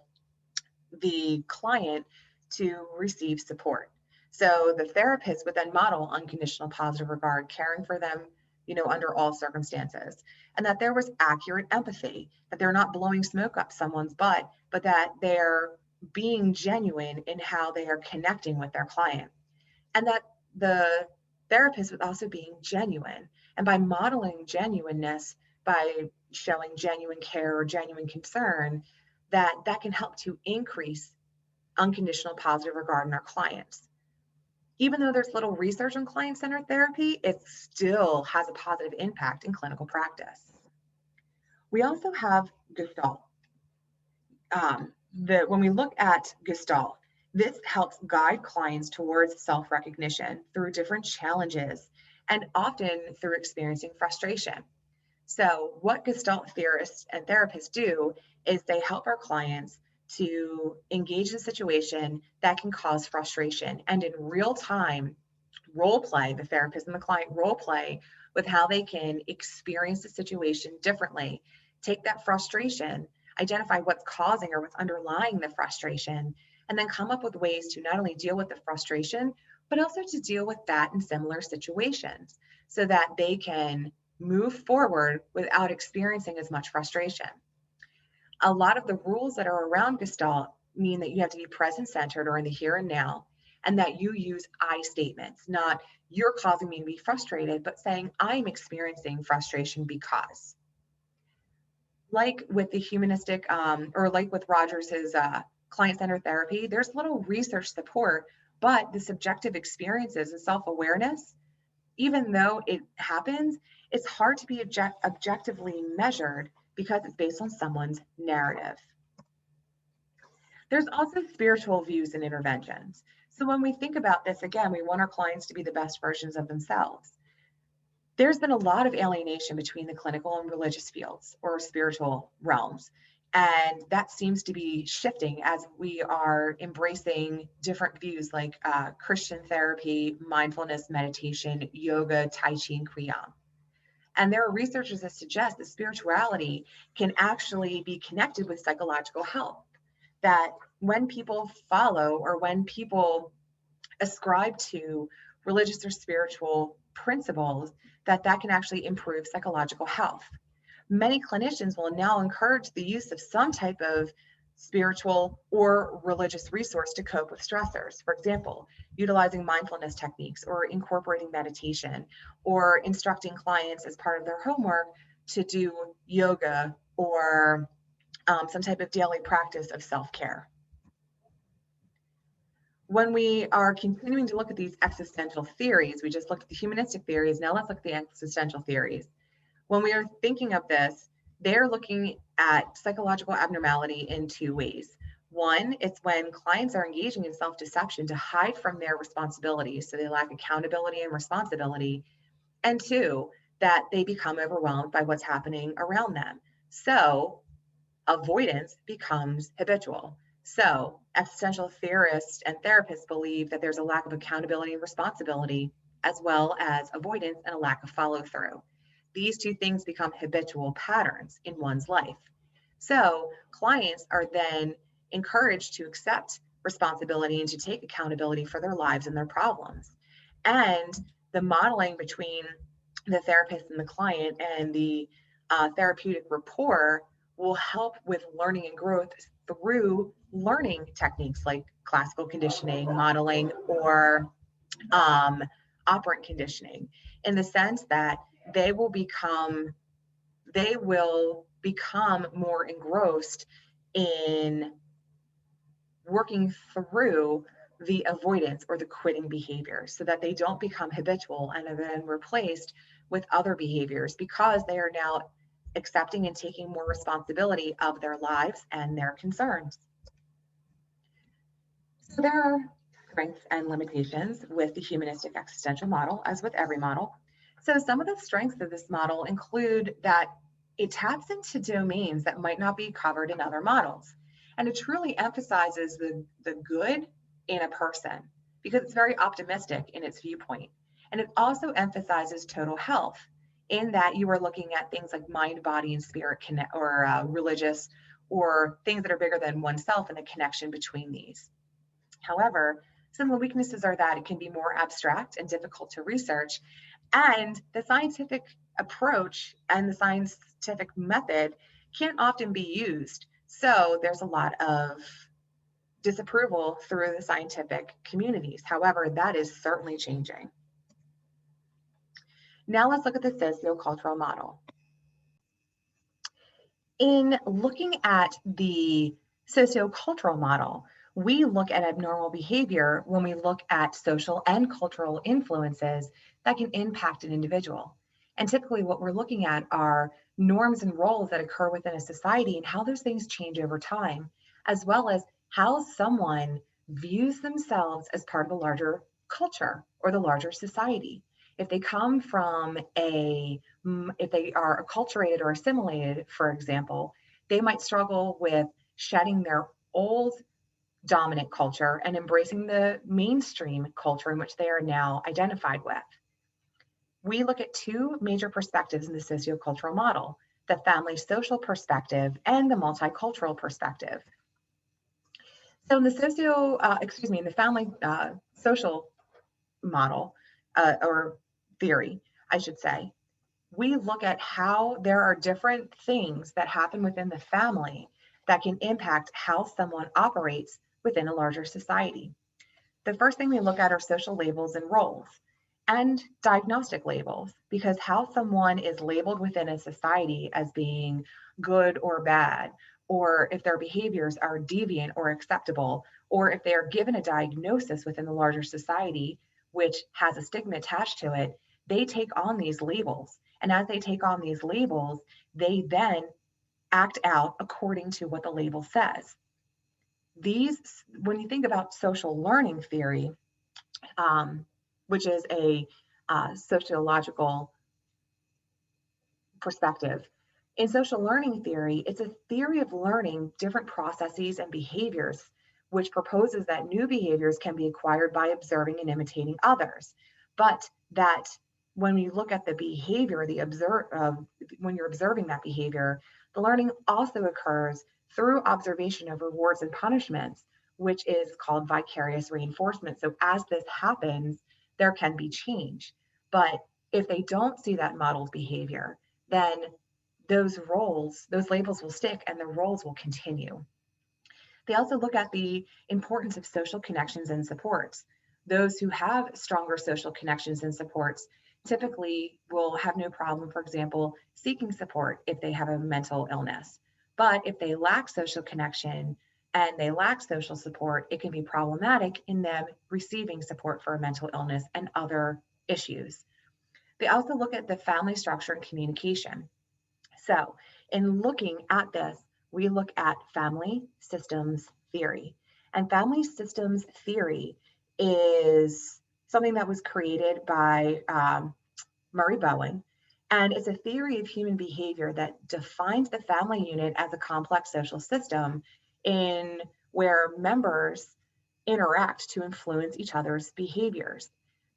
S1: the client to receive support. So the therapist would then model unconditional positive regard, caring for them, under all circumstances, and that there was accurate empathy, that they're not blowing smoke up someone's butt, but that they're being genuine in how they are connecting with their client, and that the therapist was also being genuine. And by modeling genuineness, by showing genuine care or genuine concern, that can help to increase unconditional positive regard in our clients. Even though there's little research on client-centered therapy, it still has a positive impact in clinical practice. We also have Gestalt. When we look at Gestalt, this helps guide clients towards self-recognition through different challenges and often through experiencing frustration. So what Gestalt theorists and therapists do is they help our clients to engage in a situation that can cause frustration, and in real time role play, the therapist and the client role play with how they can experience the situation differently, take that frustration, identify what's causing or what's underlying the frustration, and then come up with ways to not only deal with the frustration, but also to deal with that in similar situations so that they can move forward without experiencing as much frustration. A lot of the rules that are around Gestalt mean that you have to be present centered or in the here and now, and that you use I statements, not you're causing me to be frustrated, but saying I'm experiencing frustration because. Like with the humanistic, or like with Rogers's client-centered therapy, there's little research support, but the subjective experiences and self-awareness, even though it happens, it's hard to be objectively measured because it's based on someone's narrative. There's also spiritual views and interventions. So when we think about this, again, we want our clients to be the best versions of themselves. There's been a lot of alienation between the clinical and religious fields or spiritual realms. And that seems to be shifting as we are embracing different views like Christian therapy, mindfulness, meditation, yoga, Tai Chi, and Qigong. And there are researchers that suggest that spirituality can actually be connected with psychological health. That when people follow or when people ascribe to religious or spiritual principles, that can actually improve psychological health. Many clinicians will now encourage the use of some type of spiritual or religious resource to cope with stressors. For example, utilizing mindfulness techniques or incorporating meditation or instructing clients as part of their homework to do yoga or some type of daily practice of self-care. When we are continuing to look at these existential theories, we just looked at the humanistic theories, now let's look at the existential theories. When we are thinking of this, they're looking at psychological abnormality in two ways. One, it's when clients are engaging in self-deception to hide from their responsibilities, so they lack accountability and responsibility. And two, that they become overwhelmed by what's happening around them. So avoidance becomes habitual. So existential theorists and therapists believe that there's a lack of accountability and responsibility, as well as avoidance and a lack of follow through. These two things become habitual patterns in one's life. So clients are then encouraged to accept responsibility and to take accountability for their lives and their problems. And the modeling between the therapist and the client and the therapeutic rapport will help with learning and growth through learning techniques like classical conditioning, modeling, or operant conditioning, in the sense that they will become more engrossed in working through the avoidance or the quitting behavior so that they don't become habitual and are then replaced with other behaviors because they are now accepting and taking more responsibility of their lives and their concerns. So there are strengths and limitations with the humanistic existential model, as with every model. So some of the strengths of this model include that it taps into domains that might not be covered in other models. And it truly emphasizes the good in a person because it's very optimistic in its viewpoint. And it also emphasizes total health in that you are looking at things like mind, body, and spirit or religious or things that are bigger than oneself and the connection between these. However, some of the weaknesses are that it can be more abstract and difficult to research, and the scientific approach and the scientific method can't often be used. So there's a lot of disapproval through the scientific communities. However, that is certainly changing. Now let's look at the sociocultural model. In looking at the sociocultural model, we look at abnormal behavior when we look at social and cultural influences that can impact an individual. And typically what we're looking at are norms and roles that occur within a society and how those things change over time, as well as how someone views themselves as part of a larger culture or the larger society. If they come from if they are acculturated or assimilated, for example, they might struggle with shedding their old dominant culture and embracing the mainstream culture in which they are now identified with. We look at two major perspectives in the sociocultural model: the family social perspective and the multicultural perspective. So in the in the family social model or theory, I should say, we look at how there are different things that happen within the family that can impact how someone operates within a larger society. The first thing we look at are social labels and roles and diagnostic labels, because how someone is labeled within a society as being good or bad, or if their behaviors are deviant or acceptable, or if they are given a diagnosis within the larger society, which has a stigma attached to it, they take on these labels. And as they take on these labels, they then act out according to what the label says. When you think about social learning theory, which is a sociological perspective, in social learning theory, it's a theory of learning different processes and behaviors, which proposes that new behaviors can be acquired by observing and imitating others, but that when we look at the behavior, when you're observing that behavior, the learning also occurs through observation of rewards and punishments, which is called vicarious reinforcement. So as this happens, there can be change. But if they don't see that modeled behavior, then those labels will stick and the roles will continue. They also look at the importance of social connections and supports. Those who have stronger social connections and supports typically will have no problem, for example, seeking support if they have a mental illness. But if they lack social connection and they lack social support, it can be problematic in them receiving support for a mental illness and other issues. They also look at the family structure and communication. So in looking at this, we look at family systems theory. And family systems theory is something that was created by Murray Bowen. And it's a theory of human behavior that defines the family unit as a complex social system in where members interact to influence each other's behaviors.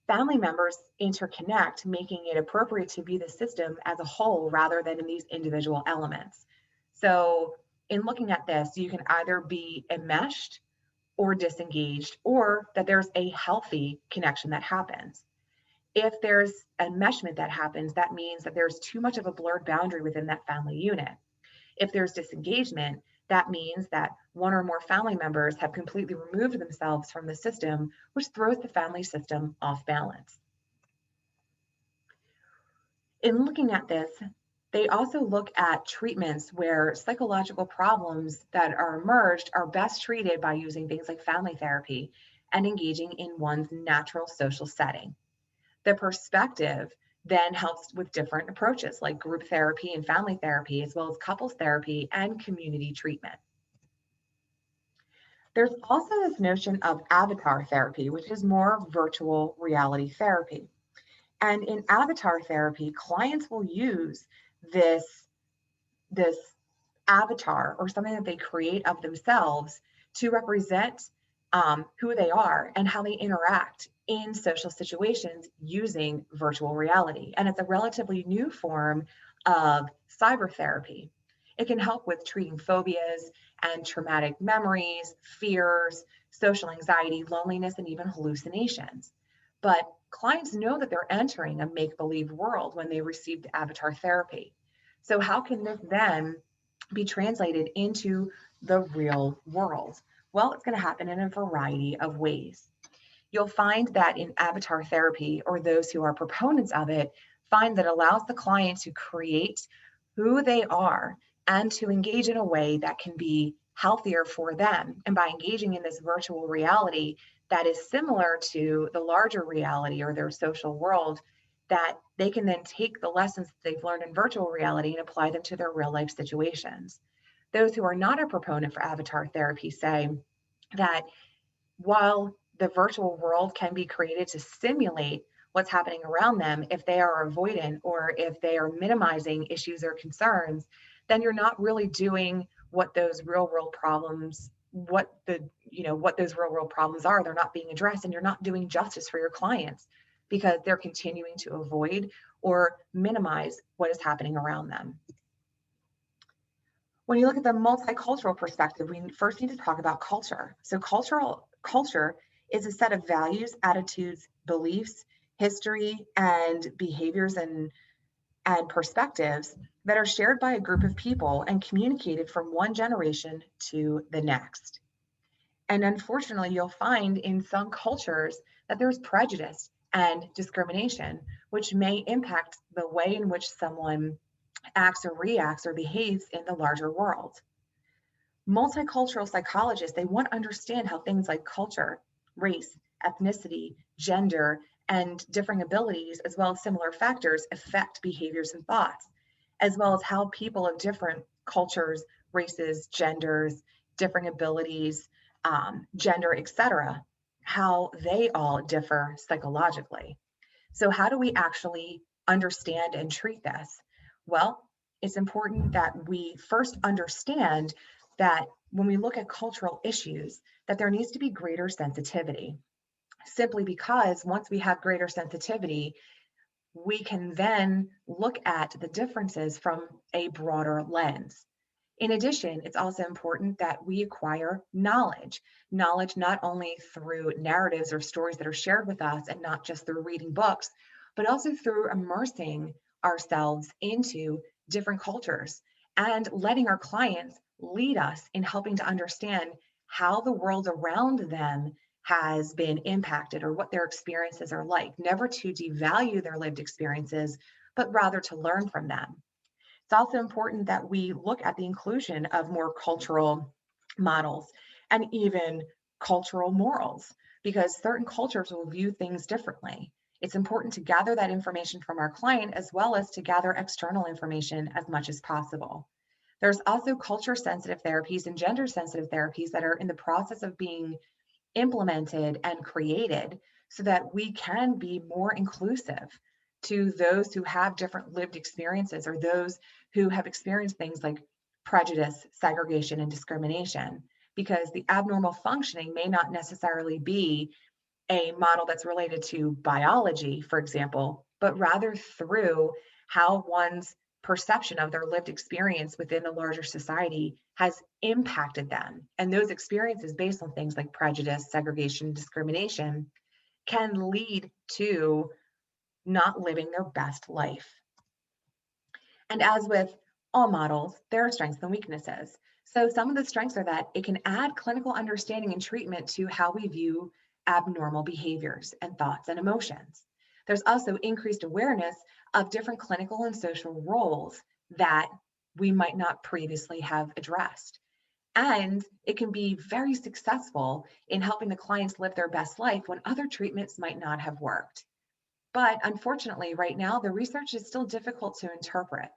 S1: Family members interconnect, making it appropriate to view the system as a whole rather than in these individual elements. So in looking at this, you can either be enmeshed or disengaged, or that there's a healthy connection that happens. If there's enmeshment that happens, that means that there's too much of a blurred boundary within that family unit. If there's disengagement, that means that one or more family members have completely removed themselves from the system, which throws the family system off balance. In looking at this, they also look at treatments where psychological problems that are emerged are best treated by using things like family therapy and engaging in one's natural social setting. The perspective then helps with different approaches like group therapy and family therapy, as well as couples therapy and community treatment. There's also this notion of avatar therapy, which is more virtual reality therapy. And in avatar therapy, clients will use this avatar or something that they create of themselves to represent who they are and how they interact in social situations using virtual reality. And it's a relatively new form of cyber therapy. It can help with treating phobias and traumatic memories, fears, social anxiety, loneliness, and even hallucinations. But clients know that they're entering a make-believe world when they receive the avatar therapy. So how can this then be translated into the real world? Well, it's going to happen in a variety of ways. You'll find that in avatar therapy, or those who are proponents of it, find that allows the client to create who they are and to engage in a way that can be healthier for them. And by engaging in this virtual reality that is similar to the larger reality or their social world, that they can then take the lessons that they've learned in virtual reality and apply them to their real life situations. Those who are not a proponent for avatar therapy say that while the virtual world can be created to simulate what's happening around them, if they are avoidant or if they are minimizing issues or concerns, then you're not really doing what those real world problems what those real world problems are. They're not being addressed, and you're not doing justice for your clients because they're continuing to avoid or minimize what is happening around them. When you look at the multicultural perspective, we first need to talk about culture. So culture is a set of values, attitudes, beliefs, history, and behaviors and perspectives that are shared by a group of people and communicated from one generation to the next. And unfortunately, you'll find in some cultures that there's prejudice and discrimination, which may impact the way in which someone acts or reacts or behaves in the larger world. Multicultural psychologists, they want to understand how things like culture, race, ethnicity, gender, and differing abilities, as well as similar factors, affect behaviors and thoughts, as well as how people of different cultures, races, genders, differing abilities, gender, etc., how they all differ psychologically. So, how do we actually understand and treat this? Well, it's important that we first understand that when we look at cultural issues, that there needs to be greater sensitivity. Simply because once we have greater sensitivity, we can then look at the differences from a broader lens. In addition, it's also important that we acquire knowledge not only through narratives or stories that are shared with us and not just through reading books, but also through immersing ourselves into different cultures and letting our clients lead us in helping to understand how the world around them has been impacted or what their experiences are like, never to devalue their lived experiences, but rather to learn from them. It's also important that we look at the inclusion of more cultural models and even cultural morals, because certain cultures will view things differently. It's important to gather that information from our client as well as to gather external information as much as possible. There's also culture sensitive therapies and gender sensitive therapies that are in the process of being implemented and created so that we can be more inclusive to those who have different lived experiences or those who have experienced things like prejudice, segregation, and discrimination. Because the abnormal functioning may not necessarily be a model that's related to biology, for example, but rather through how one's perception of their lived experience within a larger society has impacted them. And those experiences, based on things like prejudice, segregation, discrimination, can lead to not living their best life. And as with all models, there are strengths and weaknesses. So some of the strengths are that it can add clinical understanding and treatment to how we view abnormal behaviors and thoughts and emotions. There's also increased awareness of different clinical and social roles that we might not previously have addressed. And it can be very successful in helping the clients live their best life when other treatments might not have worked. But unfortunately, right now, the research is still difficult to interpret.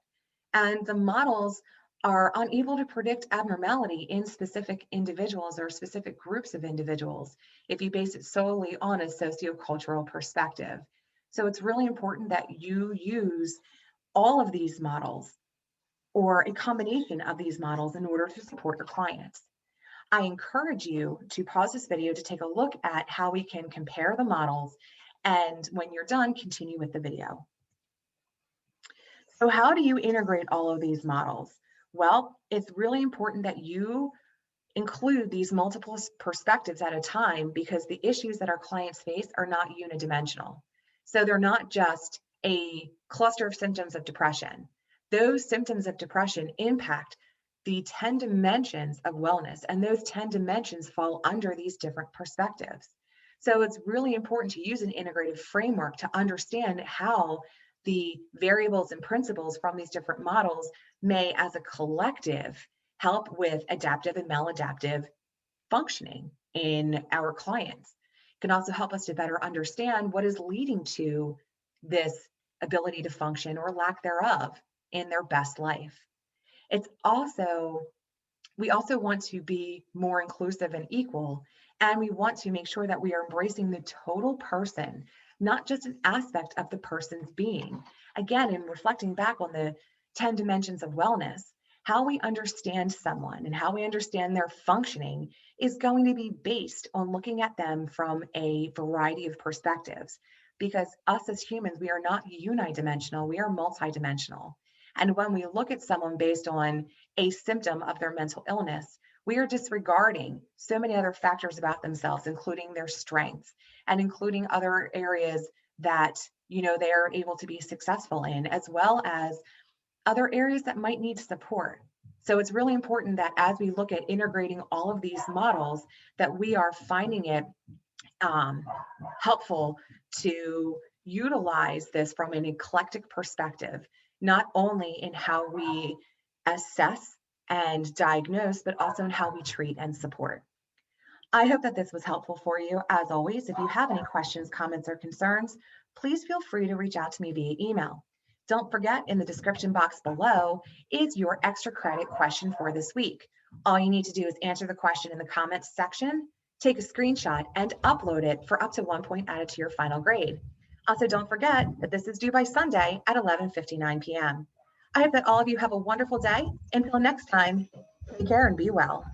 S1: And the models are unable to predict abnormality in specific individuals or specific groups of individuals if you base it solely on a sociocultural perspective. So it's really important that you use all of these models or a combination of these models in order to support your clients. I encourage you to pause this video to take a look at how we can compare the models, and when you're done, continue with the video. So how do you integrate all of these models? Well, it's really important that you include these multiple perspectives at a time because the issues that our clients face are not unidimensional. So they're not just a cluster of symptoms of depression. Those symptoms of depression impact the 10 dimensions of wellness, and those 10 dimensions fall under these different perspectives. So it's really important to use an integrative framework to understand how the variables and principles from these different models may, as a collective, help with adaptive and maladaptive functioning in our clients. It can also help us to better understand what is leading to this ability to function or lack thereof in their best life. We also want to be more inclusive and equal, and we want to make sure that we are embracing the total person, not just an aspect of the person's being. Again, in reflecting back on the 10 dimensions of wellness, How we understand someone and how we understand their functioning is going to be based on looking at them from a variety of perspectives. Because us as humans, we are not unidimensional, we are multidimensional. And when we look at someone based on a symptom of their mental illness, we are disregarding so many other factors about themselves, including their strengths and including other areas that they are able to be successful in, as well as other areas that might need support. So it's really important that as we look at integrating all of these models, that we are finding it um, helpful to utilize this from an eclectic perspective, not only in how we assess and diagnose, but also in how we treat and support. I hope that this was helpful for you. As always, if you have any questions, comments, or concerns, please feel free to reach out to me via email. Don't forget, in the description box below is your extra credit question for this week. All you need to do is answer the question in the comments section, take a screenshot, and upload it for up to 1 point added to your final grade. Also, don't forget that this is due by Sunday at 11:59 p.m. I hope that all of you have a wonderful day. Until next time, take care and be well.